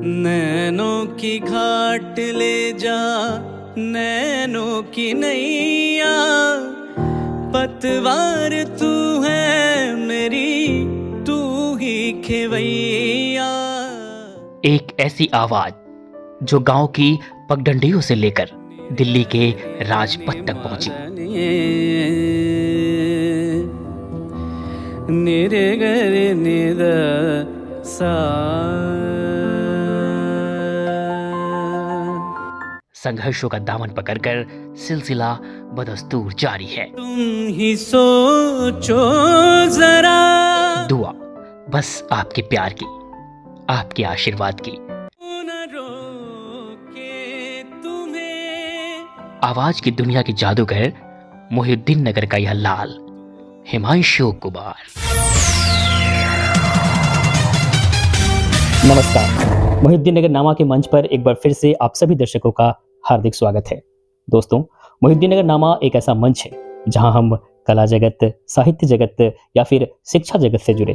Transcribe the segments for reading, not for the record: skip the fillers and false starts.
नैनों की घाट ले जा, नैनों की नैया, पतवार तू है मेरी, तू ही खेवैया। एक ऐसी आवाज जो गांव की पगडंडियों से लेकर दिल्ली के राजपथ तक पहुंची। निरे गरे निद सा। संघर्षों का दामन पकड़कर सिलसिला बदस्तूर जारी है। तुम ही सोचो जरा, दुआ बस आपके प्यार की, आपके आशीर्वाद की। न रोके तुम्हें। आवाज की दुनिया की जादूगर मोहिउद्दीन नगर का यह लाल हिमांशु कुमार। नमस्कार, मोहिउद्दीन नगर नामा के मंच पर एक बार फिर से आप सभी दर्शकों का हार्दिक स्वागत है। दोस्तों, मोहिउद्दीन नगर नामा एक ऐसा मंच है जहां हम कला जगत, साहित्य जगत या फिर शिक्षा जगत से जुड़े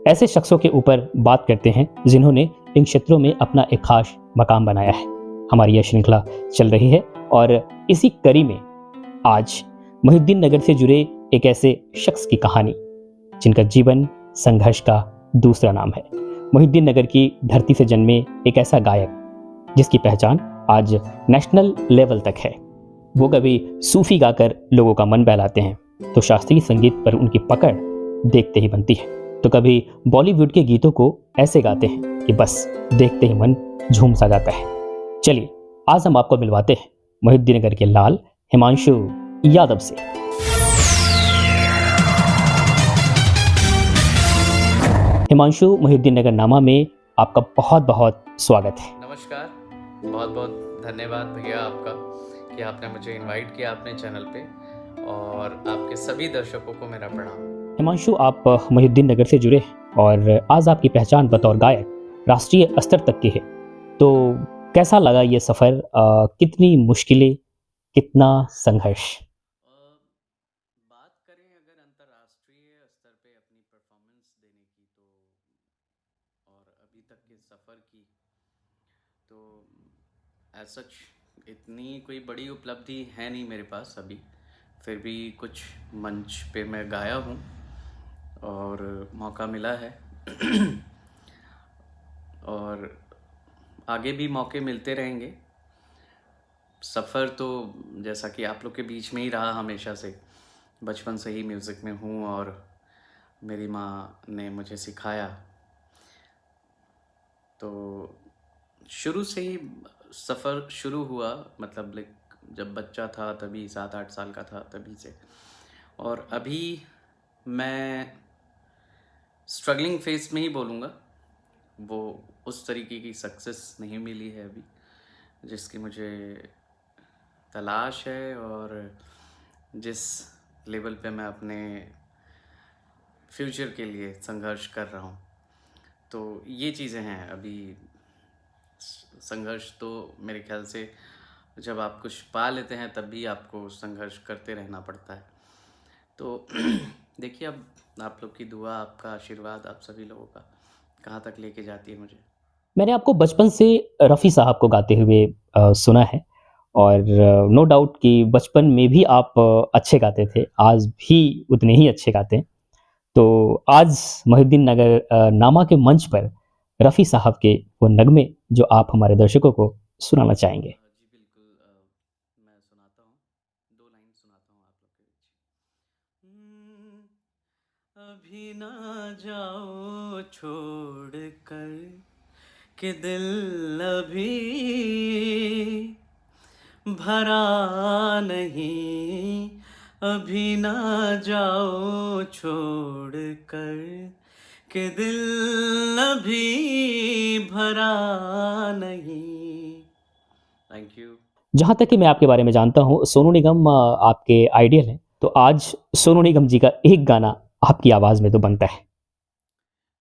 ऐसे शख्सों के ऊपर बात करते हैं जिन्होंने इन क्षेत्रों में अपना एक खास मकाम बनाया है। हमारी यह श्रृंखला चल रही है और इसी कड़ी में आज मोहिउद्दीन नगर से जुड़े एक ऐसे शख्स की कहानी जिनका जीवन संघर्ष का दूसरा नाम है। मोहिउद्दीन नगर की धरती से जन्मे एक ऐसा गायक जिसकी पहचान आज नेशनल लेवल तक है। वो कभी सूफी गाकर लोगों का मन बहलाते हैं तो शास्त्रीय संगीत पर उनकी पकड़ देखते ही बनती है, तो कभी बॉलीवुड के गीतों को ऐसे गाते हैं कि बस देखते ही मन झूम सा जाता है। चलिए आज हम आपको मिलवाते हैं मोहिउद्दीन नगर के लाल हिमांशु यादव से। हिमांशु, मोहिउद्दीन नगर नामा में आपका बहुत बहुत स्वागत है। नमस्कार, बहुत बहुत धन्यवाद भैया आपका कि आपने मुझे इनवाइट किया अपने चैनल पे, और आपके सभी दर्शकों को मेरा प्रणाम। हिमांशु, आप मोहिउद्दीन नगर से जुड़े और आज आपकी पहचान बतौर गायक राष्ट्रीय स्तर तक की है, तो कैसा लगा ये सफ़र? कितनी मुश्किलें, कितना संघर्ष? बात करें अगर अंतर्राष्ट्रीय स्तर पे अपनी परफॉर्मेंस देने की और अभी तक के सफ़र की, तो एज सच इतनी कोई बड़ी उपलब्धि है नहीं मेरे पास अभी। फिर भी कुछ मंच पे मैं गाया हूँ और मौका मिला है और आगे भी मौके मिलते रहेंगे। सफ़र तो जैसा कि आप लोग के बीच में ही रहा हमेशा से, बचपन से ही म्यूज़िक में हूँ और मेरी माँ ने मुझे सिखाया, तो शुरू से ही सफ़र शुरू हुआ। मतलब जब बच्चा था तभी, 7-8 साल का था तभी से, और अभी मैं स्ट्रगलिंग फेस में ही बोलूँगा। वो उस तरीके की सक्सेस नहीं मिली है अभी जिसकी मुझे तलाश है, और जिस लेवल पे मैं अपने फ्यूचर के लिए संघर्ष कर रहा हूँ। तो ये चीज़ें हैं अभी। संघर्ष तो मेरे ख्याल से जब आप कुछ पा लेते हैं तब भी आपको संघर्ष करते रहना पड़ता है। तो देखिए, अब आप लोग की दुआ, आपका आशीर्वाद, आप सभी लोगों का कहाँ तक लेके जाती है मुझे। मैंने आपको बचपन से रफ़ी साहब को गाते हुए सुना है और नो डाउट कि बचपन में भी आप अच्छे गाते थे, आज भी उतने ही अच्छे गाते हैं। तो आज मोहिउद्दीन नगर नामा के मंच पर रफ़ी साहब के वो नगमे जो आप हमारे दर्शकों को सुनाना चाहेंगे। जी बिल्कुल, मैं सुनाता हूँ, 2 लाइन सुनाता हूँ आप लोग के बीच। अभी ना जाओ छोड़ कर कि दिल अभी भरा नहीं, अभी ना जाओ छोड़ कर कि दिल अभी भरा नहीं। Thank you. जहाँ तक कि मैं आपके बारे में जानता हूँ, सोनू निगम आपके आइडियल हैं, तो आज सोनू निगम जी का एक गाना आपकी आवाज़ में तो बनता है।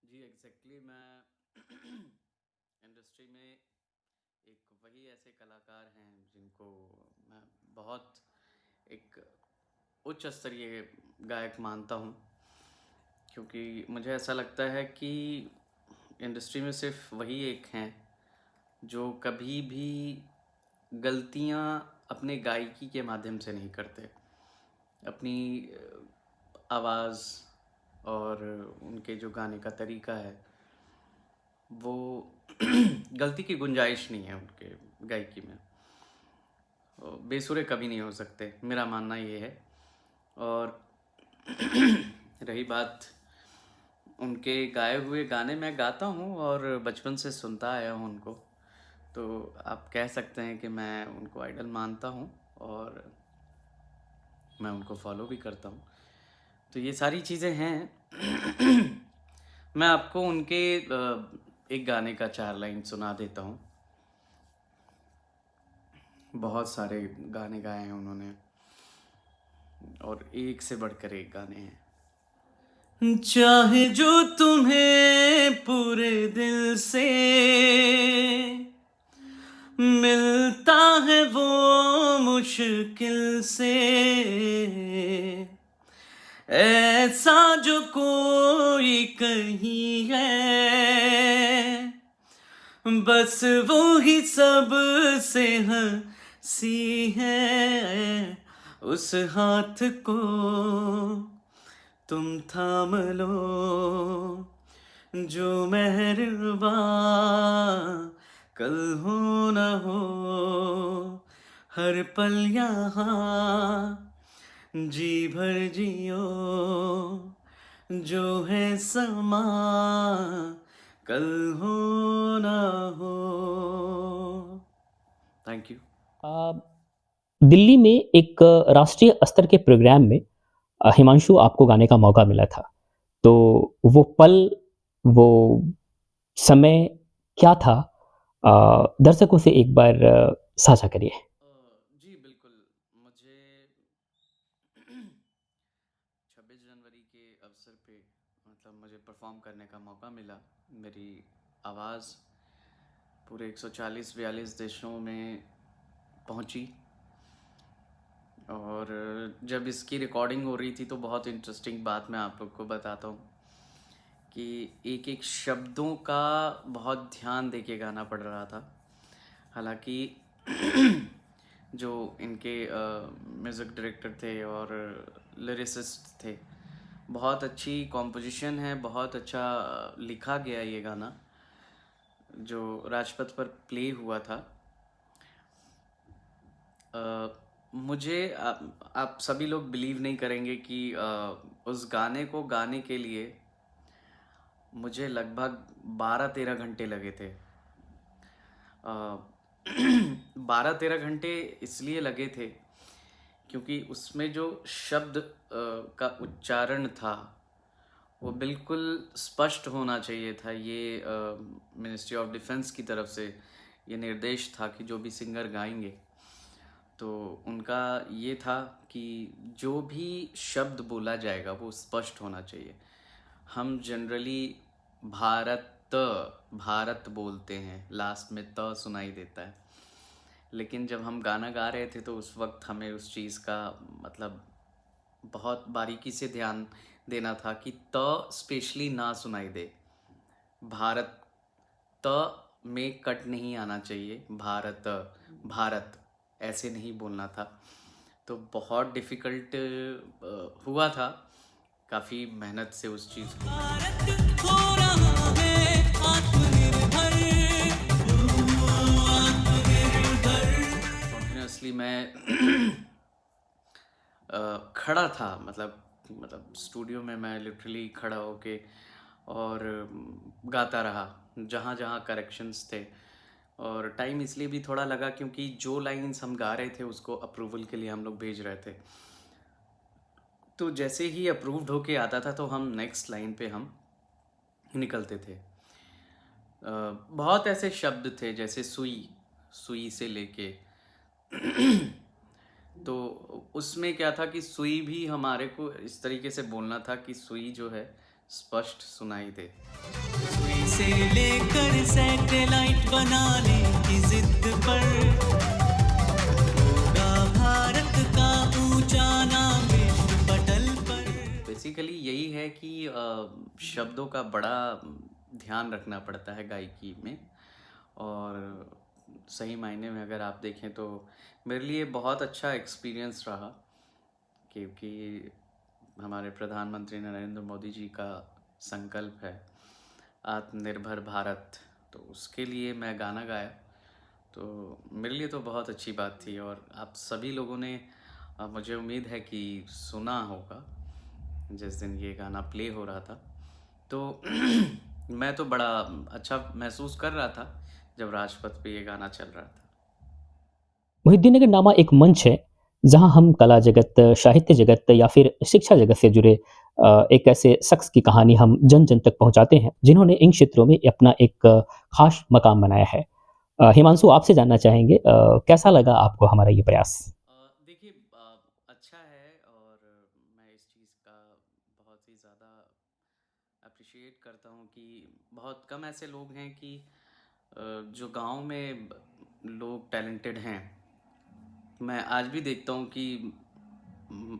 जी एग्जैक्टली, मैं इंडस्ट्री में एक वही ऐसे कलाकार हैं जिनको मैं बहुत एक उच्च स्तरीय गायक मानता हूँ, क्योंकि मुझे ऐसा लगता है कि इंडस्ट्री में सिर्फ वही एक हैं जो कभी भी गलतियाँ अपने गायकी के माध्यम से नहीं करते। अपनी आवाज़ और उनके जो गाने का तरीका है, वो गलती की गुंजाइश नहीं है उनके गायकी में। बेसुरे कभी नहीं हो सकते, मेरा मानना ये है। और रही बात उनके गाए हुए गाने, मैं गाता हूँ और बचपन से सुनता आया हूँ उनको, तो आप कह सकते हैं कि मैं उनको आइडल मानता हूँ और मैं उनको फॉलो भी करता हूँ। तो ये सारी चीज़ें हैं। मैं आपको उनके एक गाने का 4 लाइन सुना देता हूँ। बहुत सारे गाने गाए हैं उन्होंने और एक से बढ़कर एक गाने हैं। चाहे जो तुम्हें पूरे दिल से मिलता है वो मुश्किल से, ऐसा जो कोई कहीं है, बस वो ही सब से हंसी है। उस हाथ को तुम थाम लो, जो मेहरबा कल हो न हो, हर पल यहाँ जी भर जियो, जो है समा कल हो ना हो। Thank you. दिल्ली में एक राष्ट्रीय स्तर के प्रोग्राम में हिमांशु आपको गाने का मौका मिला था, तो वो पल, वो समय क्या था, दर्शकों से एक बार साझा करिए। जी बिल्कुल, मुझे 26 जनवरी के अवसर पे मतलब मुझे परफॉर्म करने का मौका मिला। मेरी आवाज़ पूरे 140-42 देशों में पहुंची और जब इसकी रिकॉर्डिंग हो रही थी तो बहुत इंटरेस्टिंग बात मैं आप लोग को बताता हूँ कि एक एक शब्दों का बहुत ध्यान दे के गाना पड़ रहा था। हालांकि जो इनके म्यूज़िक डायरेक्टर थे और लिरिसिस्ट थे, बहुत अच्छी कॉम्पोजिशन है, बहुत अच्छा लिखा गया ये गाना जो राजपथ पर प्ले हुआ था। मुझे आप सभी लोग बिलीव नहीं करेंगे कि उस गाने को गाने के लिए मुझे लगभग 12-13 घंटे लगे थे। 12-13 घंटे इसलिए लगे थे क्योंकि उसमें जो शब्द का उच्चारण था वो बिल्कुल स्पष्ट होना चाहिए था। ये मिनिस्ट्री ऑफ डिफेंस की तरफ से ये निर्देश था कि जो भी सिंगर गाएंगे तो उनका ये था कि जो भी शब्द बोला जाएगा वो स्पष्ट होना चाहिए। हम जनरली भारत बोलते हैं, लास्ट में त सुनाई देता है, लेकिन जब हम गाना गा रहे थे तो उस वक्त हमें उस चीज़ का मतलब बहुत बारीकी से ध्यान देना था कि त स्पेशली ना सुनाई दे। भारत, त में कट नहीं आना चाहिए, भारत ऐसे नहीं बोलना था। तो बहुत डिफ़िकल्ट हुआ था, काफ़ी मेहनत से उस चीज़ को। कॉन्टिन्यूसली मैं खड़ा था, मतलब स्टूडियो में मैं लिटरली खड़ा होके और गाता रहा जहाँ जहाँ करेक्शंस थे। और टाइम इसलिए भी थोड़ा लगा क्योंकि जो लाइन्स हम गा रहे थे उसको अप्रूवल के लिए हम लोग भेज रहे थे। तो जैसे ही अप्रूव्ड होके आता था तो हम नेक्स्ट लाइन पे हम निकलते थे। बहुत ऐसे शब्द थे जैसे सुई से लेके तो उसमें क्या था कि सुई भी हमारे को इस तरीके से बोलना था कि सुई जो है स्पष्ट सुनाई दे। सुई से लेकर सैटेलाइट बनाने की जिद पर होगा भारत का ऊंचा नाम विश्व पटल पर। बेसिकली यही है कि शब्दों का बड़ा ध्यान रखना पड़ता है गायकी में और सही मायने में अगर आप देखें तो मेरे लिए बहुत अच्छा एक्सपीरियंस रहा, क्योंकि हमारे प्रधानमंत्री नरेंद्र मोदी जी का संकल्प है आत्मनिर्भर भारत, तो उसके लिए मैं गाना गाया। तो मेरे लिए तो बहुत अच्छी बात थी, और आप सभी लोगों ने मुझे उम्मीद है कि सुना होगा जिस दिन ये गाना प्ले हो रहा था। तो मैं तो बड़ा अच्छा महसूस कर रहा था जब राजपथ पे ये गाना चल रहा था। मोहिउद्दीन नगरनामा एक मंच है जहां हम कला जगत, साहित्य जगत या फिर शिक्षा जगत से जुड़े एक ऐसे शख्स की कहानी हम जन जन तक पहुंचाते हैं जिन्होंने इन क्षेत्रों में अपना एक खास मकाम बनाया है। हिमांशु, आपसे जानना चाहेंगे कैसा लगा आपको हमारा ये प्रयास? देखिए, अच्छा है, और मैं इस चीज़ का बहुत ही ज़्यादा अप्रिशिएट करता हूँ कि बहुत कम ऐसे लोग हैं कि जो गांव में लोग टैलेंटेड हैं। मैं आज भी देखता हूँ कि म,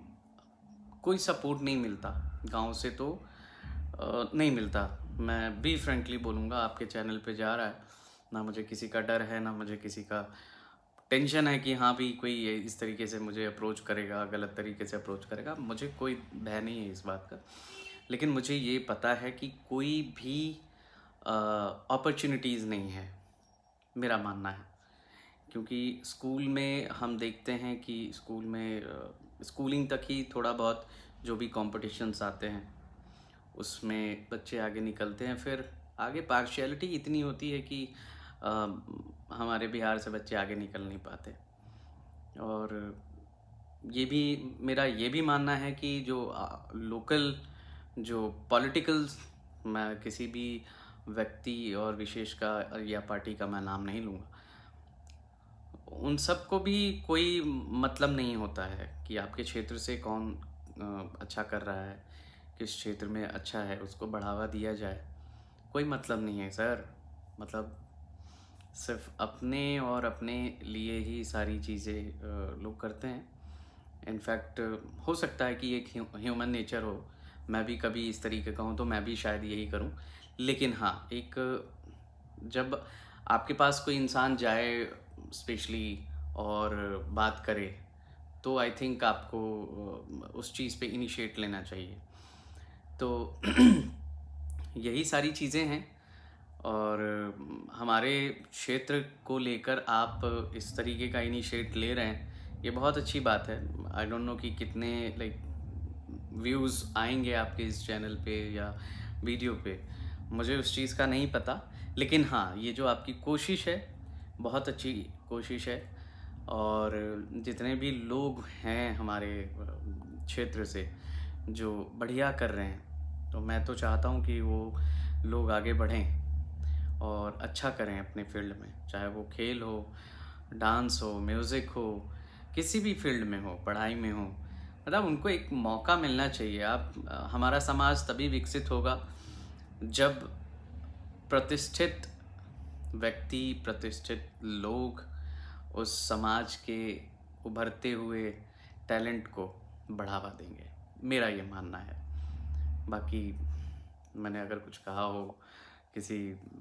कोई सपोर्ट नहीं मिलता गांव से, तो नहीं मिलता। मैं भी फ्रेंकली बोलूँगा, आपके चैनल पे जा रहा है, ना मुझे किसी का डर है, ना मुझे किसी का टेंशन है कि हाँ भी कोई इस तरीके से मुझे अप्रोच करेगा, गलत तरीके से अप्रोच करेगा। मुझे कोई भय नहीं है इस बात का, लेकिन मुझे ये पता है कि कोई भी अपॉर्चुनिटीज़ नहीं है, मेरा मानना है। क्योंकि स्कूल में हम देखते हैं कि स्कूल में स्कूलिंग तक ही थोड़ा बहुत जो भी कॉम्पिटिशन्स आते हैं उसमें बच्चे आगे निकलते हैं, फिर आगे पार्शियलिटी इतनी होती है कि हमारे बिहार से बच्चे आगे निकल नहीं पाते। और ये भी मेरा ये भी मानना है कि जो लोकल जो पॉलिटिकल, मैं किसी भी व्यक्ति और विशेष का या पार्टी का मैं नाम नहीं लूँगा, उन सबको भी कोई मतलब नहीं होता है कि आपके क्षेत्र से कौन अच्छा कर रहा है, किस क्षेत्र में अच्छा है, उसको बढ़ावा दिया जाए। कोई मतलब नहीं है सर। मतलब सिर्फ अपने और अपने लिए ही सारी चीज़ें लोग करते हैं। इनफैक्ट हो सकता है कि एक ह्यूमन नेचर हो, मैं भी कभी इस तरीके का हूँ तो मैं भी शायद यही करूँ। लेकिन हाँ, एक जब आपके पास कोई इंसान जाए स्पेशली और बात करे, तो आई थिंक आपको उस चीज़ पे इनिशिएट लेना चाहिए। तो यही सारी चीज़ें हैं, और हमारे क्षेत्र को लेकर आप इस तरीके का इनिशिएट ले रहे हैं, ये बहुत अच्छी बात है। आई डोंट नो कि कितने लाइक व्यूज़ आएंगे आपके इस चैनल पे या वीडियो पे, मुझे उस चीज़ का नहीं पता। लेकिन हाँ, ये जो आपकी कोशिश है बहुत अच्छी कोशिश है, और जितने भी लोग हैं हमारे क्षेत्र से जो बढ़िया कर रहे हैं, तो मैं तो चाहता हूँ कि वो लोग आगे बढ़ें और अच्छा करें अपने फील्ड में, चाहे वो खेल हो, डांस हो, म्यूज़िक हो, किसी भी फील्ड में हो, पढ़ाई में हो। मतलब उनको एक मौका मिलना चाहिए। आप हमारा समाज तभी विकसित होगा जब प्रतिष्ठित व्यक्ति, प्रतिष्ठित लोग उस समाज के उभरते हुए टैलेंट को बढ़ावा देंगे, मेरा ये मानना है। बाकी मैंने अगर कुछ कहा हो, किसी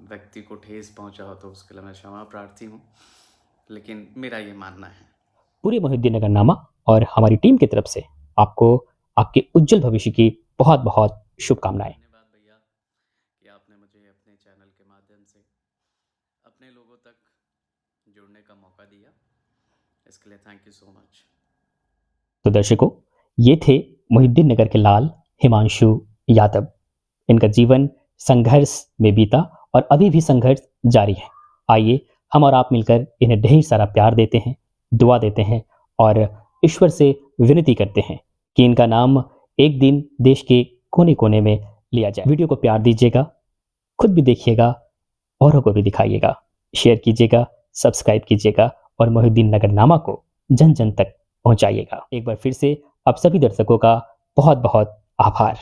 व्यक्ति को ठेस पहुंचा हो, तो उसके लिए मैं क्षमा प्रार्थी हूँ, लेकिन मेरा ये मानना है। पूरे मोहिउद्दीन नगरनामा और हमारी टीम की तरफ से आपको आपके उज्जवल भविष्य की बहुत बहुत शुभकामनाएं। धन्यवाद भैया कि आपने मुझे अपने चैनल के माध्यम से अपने लोगों तक जुड़ने का मौका दिया, इसके लिए थैंक यू सो मच। तो दर्शकों, ये थे मोहिउद्दीन नगर के लाल हिमांशु यादव। इनका जीवन संघर्ष में बीता और अभी भी संघर्ष जारी है। आइए हम और आप मिलकर इन्हें ढेर सारा प्यार देते हैं, दुआ देते हैं और ईश्वर से विनती करते हैं कि इनका नाम एक दिन देश के कोने कोने में लिया जाए। वीडियो को प्यार दीजिएगा, खुद भी देखिएगा, औरों को भी दिखाइएगा, शेयर कीजिएगा, सब्सक्राइब कीजिएगा और मोहिउद्दीन नगरनामा को जन जन तक पहुंचाइएगा। एक बार फिर से आप सभी दर्शकों का बहुत बहुत आभार।